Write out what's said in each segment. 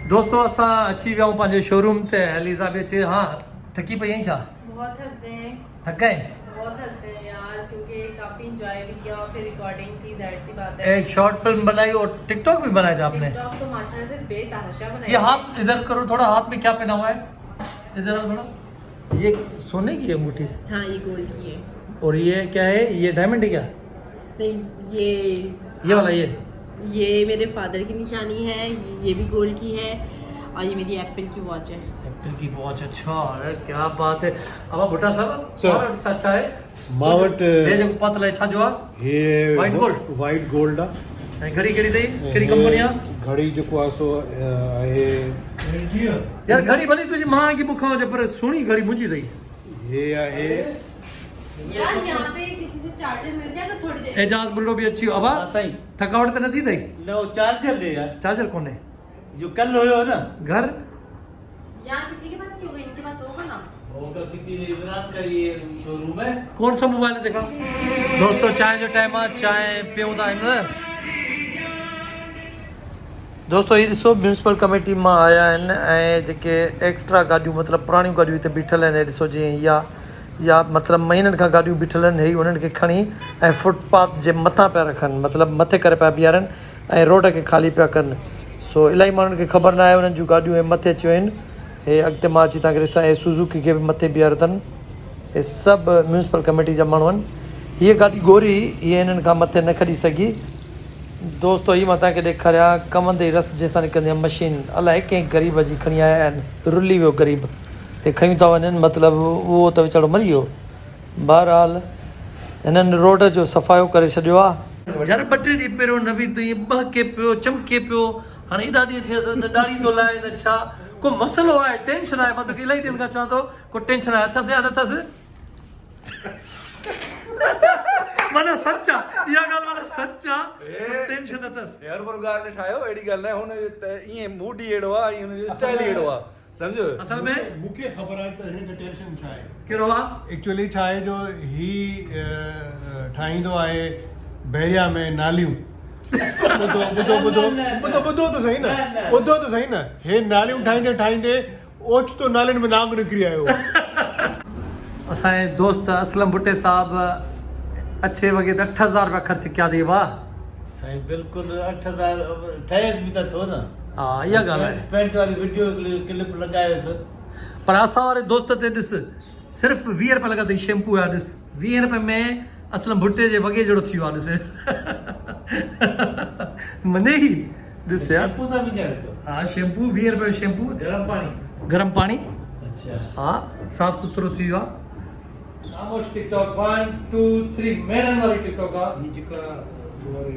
दोस्तों असां अची विया आहियूं पंहिंजे शोरूम ते एलिज़ा बि अचे हाँ थकी पई आहीं छा बहुत थक गए हैं। थक गए बहुत थक गए यार क्योंकि काफी एंजॉय भी किया और फिर रिकॉर्डिंग थी जाहिर सी बात है। एक शॉर्ट फिल्म बनाई और टिकटॉक भी बनाया था आपने टिकटॉक तो माशाल्लाह से बेतहाशा बनाया। ये हाथ इधर करो थोड़ा हाथ में क्या पहना हुआ है इधर आओ थोड़ा ये सोने की अंगूठी हाँ ये गोल्ड की है। और ये क्या है ये डायमंड है क्या नहीं ये वाला ये मेरे फादर की निशानी है। ये भी गोल्ड की है और ये मेरी एप्पल की वॉच है। एप्पल की वॉच अच्छा अरे क्या बात है अब भुट्टा साहब सर। अच्छा है मां वटि हे जेको पतल छा जो आहे हे White gold? वाइट गोल्ड आहे ऐं घड़ी कहिड़ी अथई कहिड़ी कंपनी आहे घड़ी जेको आहे सो आहे यार घड़ी भली तुंहिंजी मां की मूंखां हुजे पर सुहिणी घड़ी मुंहिंजी अथई हे आहे यार यहाँ पे किसी से चार्जर मिल जाएगा थोड़ी देर। एजाज बुल्लो भी अची वियो अबा साईं थकावट त नथी अथई न वो चार्जर ले यार चार्जर कोन्हे जो कल हुयो ना घर यहाँ किसी के पास नहीं होगा इनके पास होगा ना। होगा किसी ने इमरान का ये शोरूम है कौन सा मोबाइल है देखा दोस्तों चांहि जो टाइम आहे चांहि पियूं था हिन दोस्तों ये ॾिसो म्यूनसिपल कमेटी मां आया आहिनि ऐं जेके एक्स्ट्रा गाॾियूं मतिलबु पुराणियूं गाॾियूं हिते बीठल आहिनि ॾिसो जीअं या मतिलबु महीननि खां गाॾियूं बीठल आहिनि हे उन्हनि खे खणी ऐं फुटपाथ जे मथां पिया रखनि मतिलबु मथे करे पिया बीहारनि ऐं रोड खे ख़ाली पिया कनि सो इलाही माण्हुनि खे ख़बर न आहे उन्हनि जूं गाॾियूं हे मथे अची वियूं आहिनि हे अॻिते मां अची तव्हांखे ॾिसां हे सुज़ुकी खे बि मथे बीहारियो अथनि हे सभु म्यूनसिपल कमेटी जा माण्हू आहिनि हीअ गाॾी गोरी हीअ हिननि खां मथे न खणी सघी दोस्तो हीअ मां तव्हांखे ॾेखारियां कमंदे रस जंहिंसां निकिरंदी आहे मशीन अलाए कंहिं ग़रीब जी खणी आया आहिनि रुली वियो ग़रीब हे खयूं था वञनि मतिलबु उहो त वीचारो मरी वियो बहरहाल हिननि रोड जो सफ़ायो करे छॾियो आहे यार ॿ टे ॾींहं पहिरियों नवी त ईअं बहके पियो चमके पियो हाणे एॾा ॾींहं थियसि न ॾाढी थो लाहे न छा को मसइलो आहे टेंशन आहे मां तोखे इलाही ॾींहंनि खां चवां थो को टेंशन आहे अथसि या न अथसि माना सच आहे इहा ॻाल्हि माना सच आहे टेंशन अथसि यार पर ॻाल्हि न ठाहियो अहिड़ी ॻाल्हि न आहे हुन ईअं मूड ई अहिड़ो आहे ऐं हुनजो स्टाइल ई अहिड़ो आहे सम्झो असल में मूंखे ख़बर आहे त हिनखे टेंशन छा आहे कहिड़ो आहे एक्चुअली छा आहे जो ही ठाहींदो आहे बहरिया में नालियूं ॿुधो त सही न ॿुधो त सही न हे नालियूं ठाहींदे ठाहींदे ओचितो नालियुनि में नांग निकिरी आयो असांजे दोस्त असलम भुट्टे साहब अच्छे वॻे त 8000 रुपया ख़र्च कया अथई वाह साईं बिल्कुलु 8000 ठहियसि बि त छो न हा इहा ॻाल्हि आहे पेंट वारी वीडियो क्लिप लॻायोसि पर असां वारे दोस्त ते ॾिस सिर्फ़ु 20 रुपया लॻा अथई शैम्पू आहे ॾिस 20 रुपए में असलम भुट्टे जे वॻे जहिड़ो थी वियो आहे ॾिस मने ई ॾिस यार शैम्पू सां विझाए थो हा शैम्पू 20 रुपए जो शैम्पू गरम पाणी अच्छा अच्छा हा साफ़ सुथरो थी वियो आहे खामोश टिकटॉक 1 2 3 मैडम वारी टिकटॉक आहे ही जेका तुम्हारी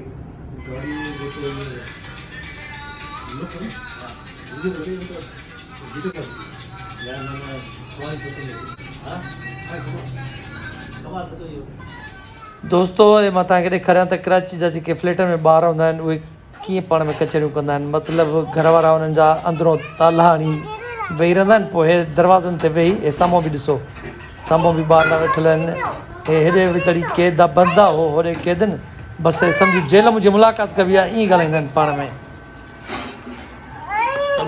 गाड़ी में जेको दोस्तो ये मां तव्हांखे ॾेखारियां त कराची जा जेके फ्लैट में ॿार हूंदा आहिनि उहे कीअं पाण में कचरियूं कंदा आहिनि मतिलबु घर वारा उन्हनि जा अंदरों ताला हणी वेही रहंदा आहिनि पोइ हे दरवाज़नि ते वेही हे साम्हूं बि ॾिसो साम्हूं बि ॿार न वेठल आहिनि हे हेॾे विचड़ी क़ैद आहे बंदि आहे हो होॾे क़ैद आहिनि बसि सम्झी जेल मुंहिंजी मुलाक़ात कबी आहे ईअं ॻाल्हाईंदा आहिनि पाण में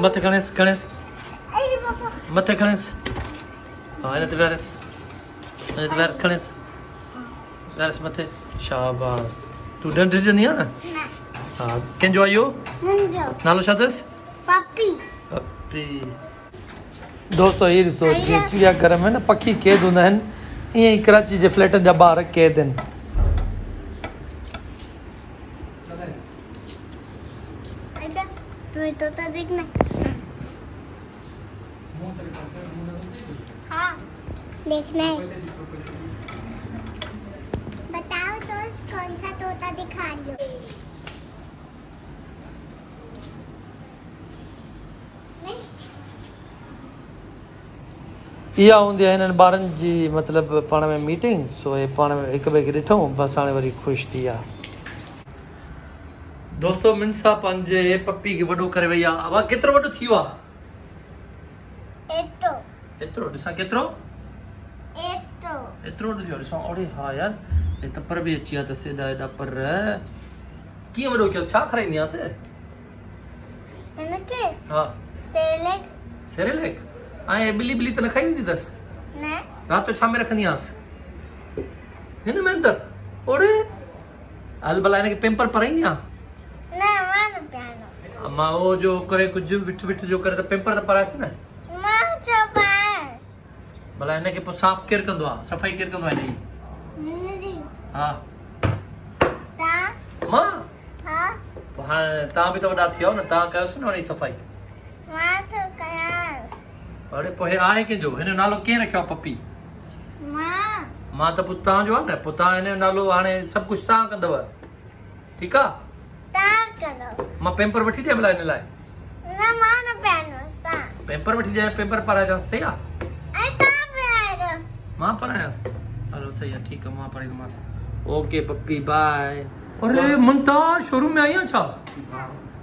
मथे खणेसि खणेसि मथे खणेसि हा हिन ते विहारेसि हिन ते विहारेसि खणेसि विहारेसि मथे शाबाश तूं ॾंढ ॾींदी आहे न हा कंहिंजो आहे इहो नालो छा अथसि पप्पी दोस्तो इहे ॾिसो जीअं चिड़िया घर में न पखी क़ैद हूंदा आहिनि ईअं ई कराची जे फ्लैटनि जा ॿार क़ैद आहिनि देखना है बताओ तो कौन सा तोता दिखा रही हो इहा हूंदी आहे हिननि ॿारनि जी मतिलबु पाण में मीटिंग सो हे पाण में हिक ॿिए खे ॾिठूं बसि हाणे वरी ख़ुशि थी विया दोस्तो मिनसा पंहिंजे पप्पी खे वॾो करे वई आहे अब केतिरो वॾो थी वियो आहे एतिरो ॾिसां केतिरो एतिरो वॾो थी वियो ॾिसां ओड़े हा यार हे त पर बि अची विया अथसि एॾा एॾा पर कीअं वॾो कयोसि छा खाराईंदी आहियां हिनखे हा सेरेलेक सेरेलेक ऐं बिली बिली त न खाई वेंदी अथसि न राति जो छा में रखंदी आहियांसि हिन में अंदरि ओड़े हल भला हिनखे पेम्पर पाराईंदी आहे न मां न पियानो मां उहो जो करे कुझु विठ विठ जो करे त पेम्पर त पारायसि न मां छो पास भला हिनखे पोइ साफ़ केरु कंदो आहे सफ़ाई केरु कंदो आहे हिन जी नदी हा ता मां हा पोइ हाणे तव्हां बि त वॾा थी विया न तव्हां कयोसि न हुनजी सफ़ाई मां छो कयास अड़े पोइ हे आहे कंहिंजो हिन जो नालो कंहिं रखियो आहे पपी मां त पोइ तव्हांजो आहे न पोइ तव्हां हिन जो नालो हाणे सभु कुझु तव्हां कंदव ठीकु आहे ता करो मां पेम्पर वठी ॾियां भला हिन लाइ न मां न पियानोस ता पेम्पर वठी ॾियां पेम्पर पाराइजांसि सही आहे ऐं ता पियारोस मां पढ़ायांसि हलो सही आहे ठीकु आहे मां पढ़ाईंदोमांसि ओके पप्पी बाय अरे मुंता शोरूम में आई आहे छा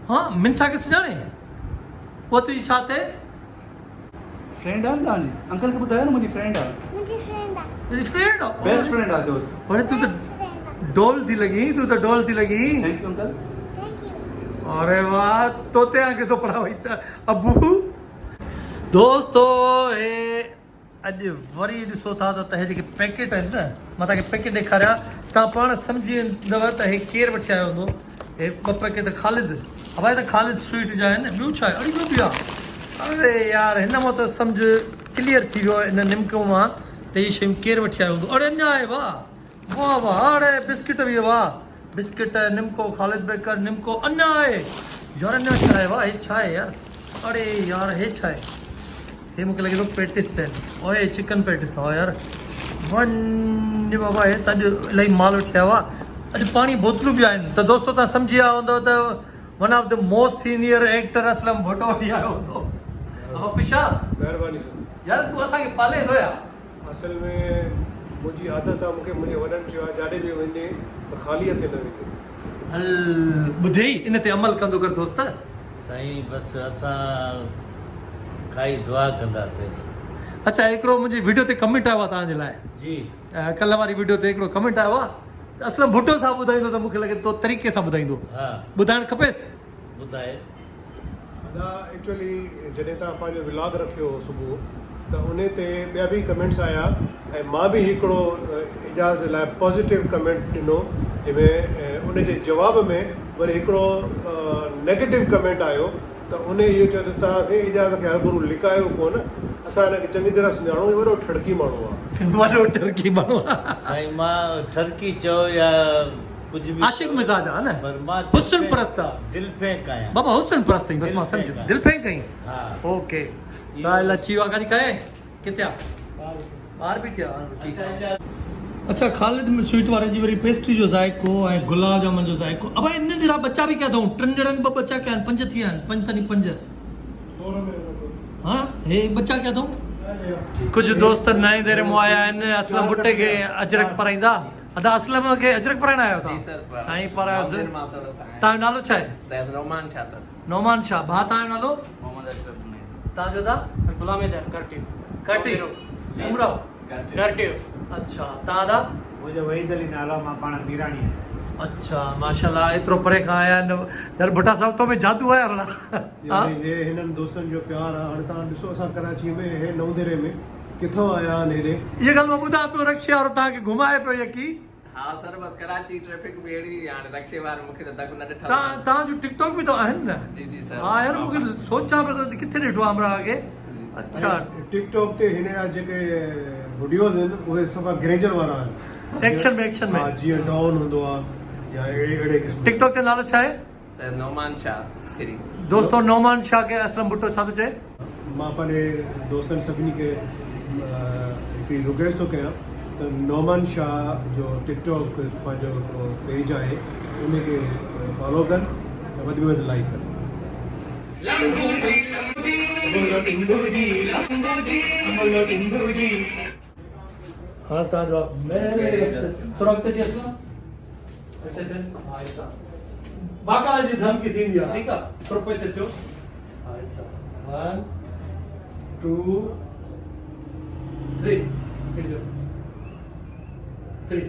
हाँ मिनसा खे सुञाणे उहा तुंहिंजी छा थिए फ्रेंड आहे तव्हांजी अंकल खे ॿुधायो न मुंहिंजी फ्रेंड आहे मुंहिंजी फ्रेंड आहे तुंहिंजी फ्रेंड आहे बेस्ट फ्रेंड आहे चोसि अरे तूं त डोल थी लॻी तूं त डोल थी लॻी thank U uncle thank U अरे वाह तोते आके तो पढ़ा वही अबू दोस्तो हे अॼु वरी ॾिसो था त हे जेके पैकेट आहिनि न मां तव्हांखे पैकेट ॾेखारिया तव्हां पाण सम्झी वेंदव त हे केरु वठी आयो हूंदो हे ॿ पैकेट ख़ालिद भाई त ख़ालिद स्वीट जा आहिनि ॿियो छा आहे अड़े ॿियो बि आहे अरे यार हिन मां त सम्झ क्लियर थी वियो हिन निमको मां त हीअ शयूं केरु वठी आयो हूंदो अड़े अञा आहे वाह वाह वाह अड़े बिस्किट बि वाह बिस्किट निमको ख़ालिद बेकर निमको अञा आहे यार अञा छा आहे वाह हे छा आहे यार अड़े यार हे छा आहे हे मूंखे लॻे थो पेटिस आहिनि ओए चिकन पेटिस हा यार वन बाबा हे त अॼु इलाही माल वठी आयो आहे अॼु पाणी बोतलूं बि आहिनि त दोस्तो तव्हां सम्झी विया हूंदव त one of the most senior actor Aslam Bhutto वठी आयो हूंदो पिशा महिरबानी सर यार तूं असांखे पाले थो या असल में मुंहिंजी आदत आहे मूंखे मुंहिंजे वॾनि चयो आहे जाॾे बि वञे त ख़ाली हथे न वञे हल ॿुधे इन ते अमल कंदो कर दोस्त साईं बसि असां काई दुआ कंदासीं अच्छा हिकिड़ो मुंहिंजी वीडियो ते कमेंट आयो आहे तव्हांजे लाइ जी कल्ह वारी वीडियो ते हिकिड़ो कमेंट आयो आहे असलम भुट्टो साहब ॿुधाईंदो त मूंखे लॻे थो तरीक़े सां ॿुधाईंदो हा ॿुधाइणु खपेसि ॿुधाए दादा एक्चुअली जॾहिं तव्हां पंहिंजो व्लॉग रखियो हो सुबुह त उन ते ॿिया बि कमेंट्स आया ऐं मां बि हिकिड़ो इजाज़ लाइ पॉज़िटिव कमेंट ॾिनो जंहिंमें उन जे जवाब में वरी हिकिड़ो नेगेटिव कमेंट आयो त उन इहो चयो त तव्हां साईं इजाज़ खे हर गुरू लिकायो कोन असां हिनखे चङी तरह सुञाणो हे वॾो ठड़की माण्हू आहे वॾो टर्की माण्हू साईं मां ठरकी चओ या कुझु बि आशिक मिज़ाज आहे न पर मां हुस्न परस्त आहे दिल फेंक आहियां बाबा हुस्न परस्त आहीं बसि मां दिलि सम्झो फेंक दिलि फेंक आहीं हा ओके साहिल अची वियो आहे गाॾी काए किथे आहे ॿाहिरि बीठी आहे ठीकु आहे अच्छा ख़ालिद में स्वीट वारे जी वरी पेस्ट्री जो ज़ाइको ऐं गुलाब जामुन जो ज़ाइको अब इन जहिड़ा बच्चा बि कया अथऊं टिनि ॼणनि ॿ बच्चा कया आहिनि 5 थी विया आहिनि 5 तनी 5 हा हे बच्चा कया अथऊं कुझु दोस्त नए दर मां आया आहिनि असलम भुट्टे खे अजरक पराईंदा अदा असलम खे अजरक पराइण आयो था साईं परायोसि तव्हांजो नालो छा आहे नौमान शाह भाउ तव्हांजो नालो मोहम्मद अशरफ तव्हांजो दा गुलाम करटी कटी उमराव करटी अच्छा तव्हां दा मुंहिंजो वहीद अली नालो मां पाण मीराणी आहियां अच्छा माशाल्लाह एतिरो परे खां आया आहिनि यार भुट्टा साहब तो में जादू आहे भला हे हिननि दोस्तनि जो प्यार आहे हाणे तव्हां ॾिसो असां कराची में हे नवदेरे में किथां आया आहिनि हेॾे इहा ॻाल्हि मां ॿुधां पियो रक्शे वारो तव्हांखे घुमाए पियो यकी हाँ सर बस कराची ट्रैफिक में अहिड़ी हाणे रक्शे वार मूंखे त दग न ॾिठल तव्हांजो टिकटॉक बि त आहिनि न जी जी सर हा यार मूंखे सोचां पियो त किथे ॾिठो आहे अमरा खे अच्छा टिकटॉक ते हिन जा जेके वीडियोज़ आहिनि उहे सफ़ा ग्रेजर वारा आहिनि एक्शन में हा जीअं डॉन हूंदो आहे या अहिड़े क़िस्म टिकटॉक ते नालो छा आहे सर नौमान शाह थ्री दोस्तो नौमान शाह खे असलम भुट्टो छा थो चए मां पंहिंजे दोस्तनि सभिनी खे हिकिड़ी रिक्वेस्ट थो कयां त नौमान शाह जो टिकटॉक पंहिंजो पेज आहे उनखे फॉलो कनि ऐं वधि में वधि लाइक कनि हाँ तव्हांजो थोरो अॻिते थी असलम बाकाला जी धमकी थींदी आहे ठीकु आहे थोरो पोइ ते थियो 1 2 3 3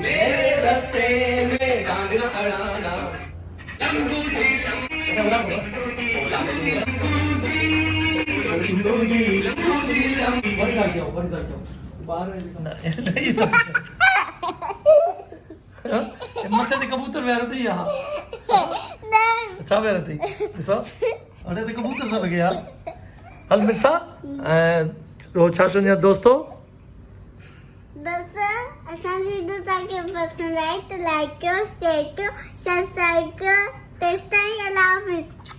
मेरे रास्ते में डांग न अड़ाना मथे ते कबूतर वेहारो अथई हा छा वेहारो अथई ॾिसो अड़े ते कबूतर सां लॻे हा हल मिर्सा ऐं ॿियो छा चवंदी आहे दोस्तो दोस्तों असांजी वीडियो तव्हांखे पसंदि आई त लाइक कयो शेयर कयो सब्सक्राइब कयो तेसिताईं अल्लाह हाफ़िज़